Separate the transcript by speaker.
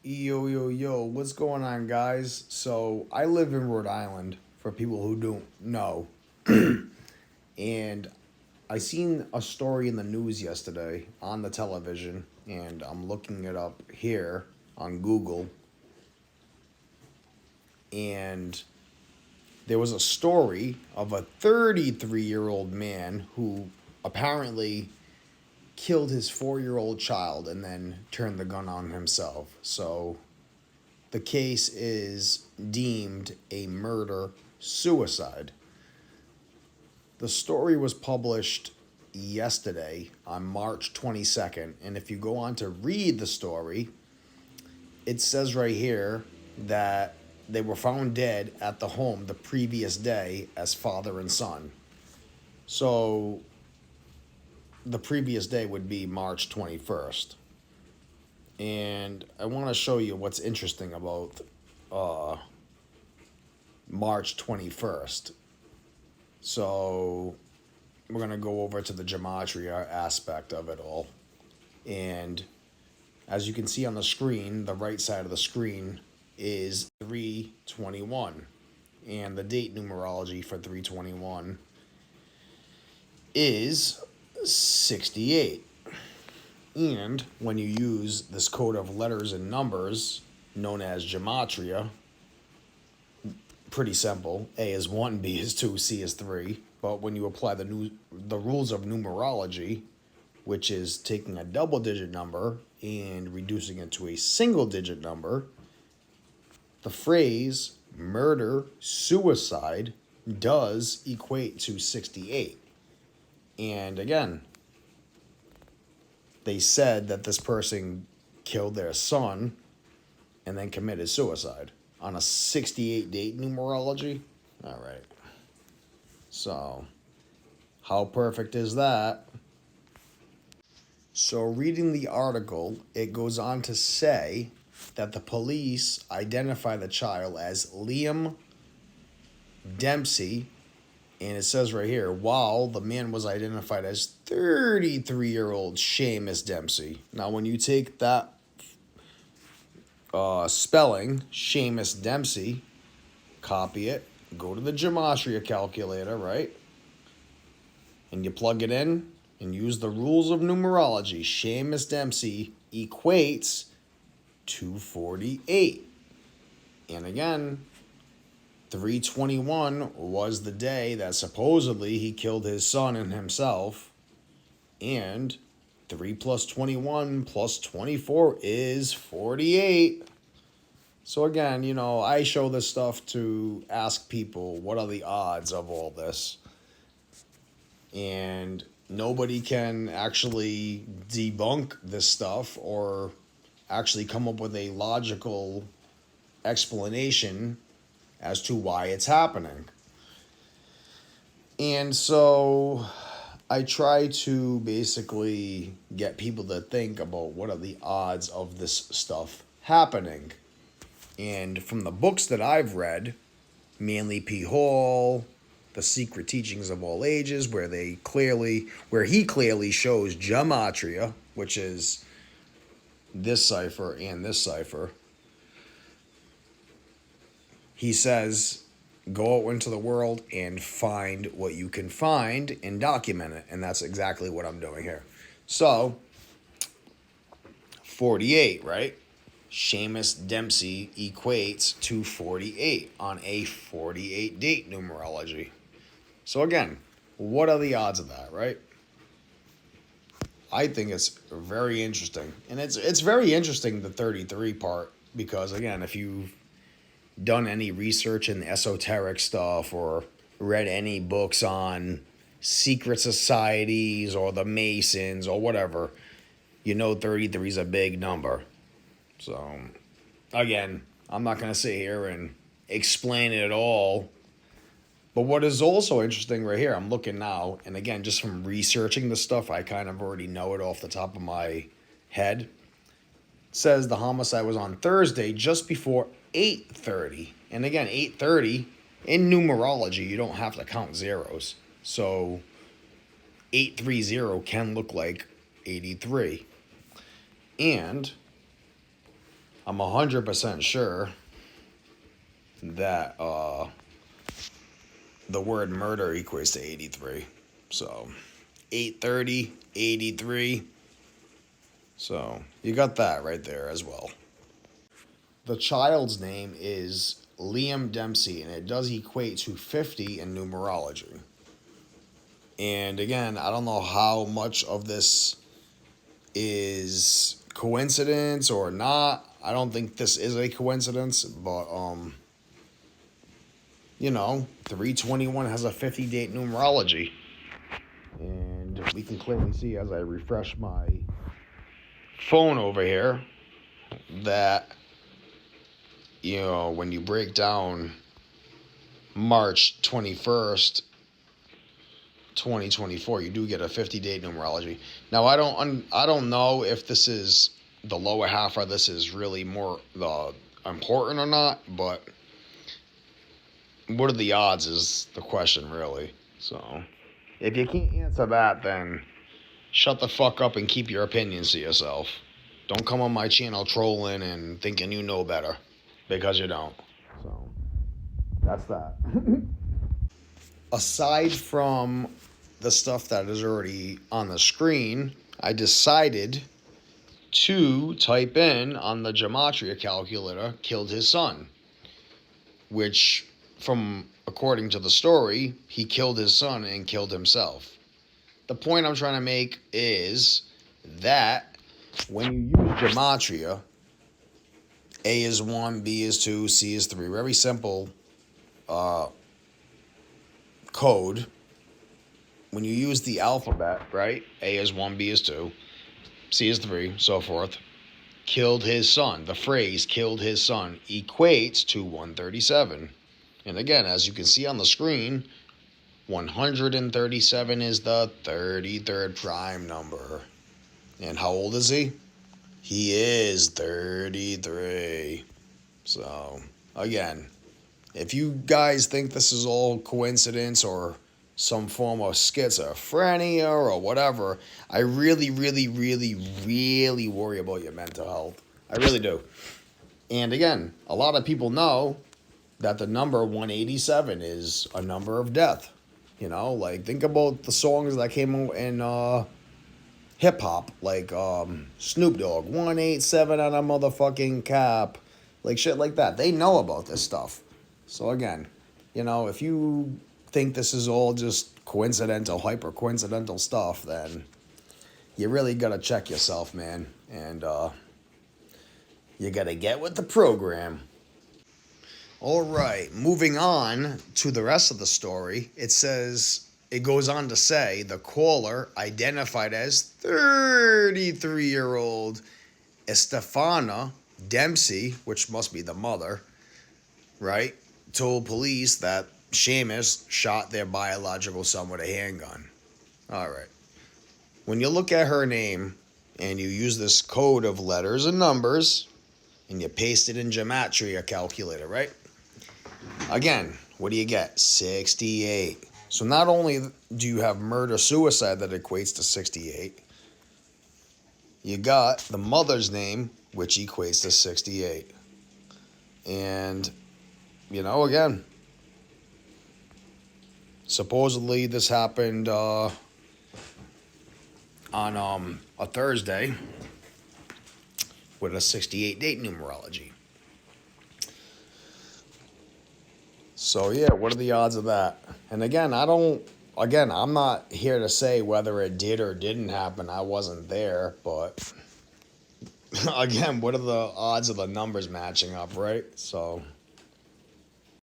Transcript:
Speaker 1: Yo, yo, yo, what's going on, guys? So, I live in Rhode Island, for people who don't know. And I seen a story in the news yesterday on the television, and I'm looking it up here on Google. And there was a story of a 33-year-old man who apparently killed his 4-year-old child and then turned the gun on himself. So, the case is deemed a murder suicide. The story was published yesterday on March 22nd, and if you go on to read the story, it says right here that they were found dead at the home the previous day as father and son. So the previous day would be March 21st. And I want to show you what's interesting about uh, March 21st. So we're going to go over to the gematria aspect of it all. And as you can see on the screen, the right side of the screen is 321. And the date numerology for 321 is 68. And when you use this code of letters and numbers, known as gematria, pretty simple. A is 1, B is 2, C is 3. But when you apply the rules of numerology, which is taking a double-digit number and reducing it to a single-digit number, the phrase murder, suicide does equate to 68. And again, they said that this person killed their son and then committed suicide on a 68 date numerology. All right. So, how perfect is that? So, reading the article, it goes on to say that the police identify the child as Liam Dempsey. And it says right here, while the man was identified as 33-year-old Seamus Dempsey. Now, when you take that spelling, Seamus Dempsey, copy it, go to the gematria calculator, right? And you plug it in and use the rules of numerology. Seamus Dempsey equates to 48. And again, 321 was the day that supposedly he killed his son and himself. And 3 plus 21 plus 24 is 48. So again, I show this stuff to ask people, what are the odds of all this? And nobody can actually debunk this stuff or actually come up with a logical explanation as to why it's happening. And so I try to basically get people to think about what are the odds of this stuff happening. And from the books that I've read, Manly P. Hall, The Secret Teachings of All Ages, where he clearly shows gematria, which is this cipher and this cipher. He says, go out into the world and find what you can find and document it. And that's exactly what I'm doing here. So, 48, right? Seamus Dempsey equates to 48 on a 48 date numerology. So again, what are the odds of that, right? I think it's very interesting. And it's very interesting, the 33 part, because again, if you've done any research in the esoteric stuff or read any books on secret societies or the Masons or whatever, 33 is a big number. So, again, I'm not going to sit here and explain it all. But what is also interesting right here, I'm looking now, and again, just from researching the stuff, I kind of already know it off the top of my head. It says the homicide was on Thursday just before 8:30. And again, 8:30, in numerology, you don't have to count zeros. So 830 can look like 83. And I'm 100% sure that the word murder equates to 83. So 830, 83. So you got that right there as well. The child's name is Liam Dempsey, and it does equate to 50 in numerology. And again, I don't know how much of this is coincidence or not. I don't think this is a coincidence, but 321 has a 50 date numerology. And we can clearly see as I refresh my phone over here that, when you break down March 21st, 2024, you do get a 50 date numerology. Now I don't know if this is the lower half or this is really more important or not, but what are the odds is the question really. So if you can't answer that, then shut the fuck up and keep your opinions to yourself. Don't come on my channel trolling and thinking you know better, because you don't. So that's that. Aside from the stuff that is already on the screen, I decided to type in on the gematria calculator, killed his son, which, according to the story, he killed his son and killed himself. The point I'm trying to make is that when you use gematria, A is 1, B is 2, C is 3, very simple code. When you use the alphabet, right? A is 1, B is 2, C is 3, so forth. Killed his son. The phrase killed his son equates to 137. And again, as you can see on the screen, 137 is the 33rd prime number. And how old is he? He is 33. So, again, if you guys think this is all coincidence or some form of schizophrenia or whatever, I really, really, really, really worry about your mental health. I really do. And again, a lot of people know that the number 187 is a number of death. Think about the songs that came out in hip hop, like Snoop Dogg, 187 on a motherfucking cap, like shit like that. They know about this stuff. So again, if you think this is all just coincidental, hyper coincidental stuff, then you really gotta check yourself, man. And you gotta get with the program. All right, moving on to the rest of the story. It goes on to say the caller, identified as 33-year-old Estefana Dempsey, which must be the mother, right, told police that Seamus shot their biological son with a handgun. All right. When you look at her name and you use this code of letters and numbers and you paste it in gematria calculator, right? Again, what do you get? 68. So not only do you have murder-suicide that equates to 68, you got the mother's name, which equates to 68. And, again, supposedly this happened on a Thursday with a 68 date numerology. So yeah, what are the odds of that? And again, I'm not here to say whether it did or didn't happen. I wasn't there, but again, what are the odds of the numbers matching up, right? So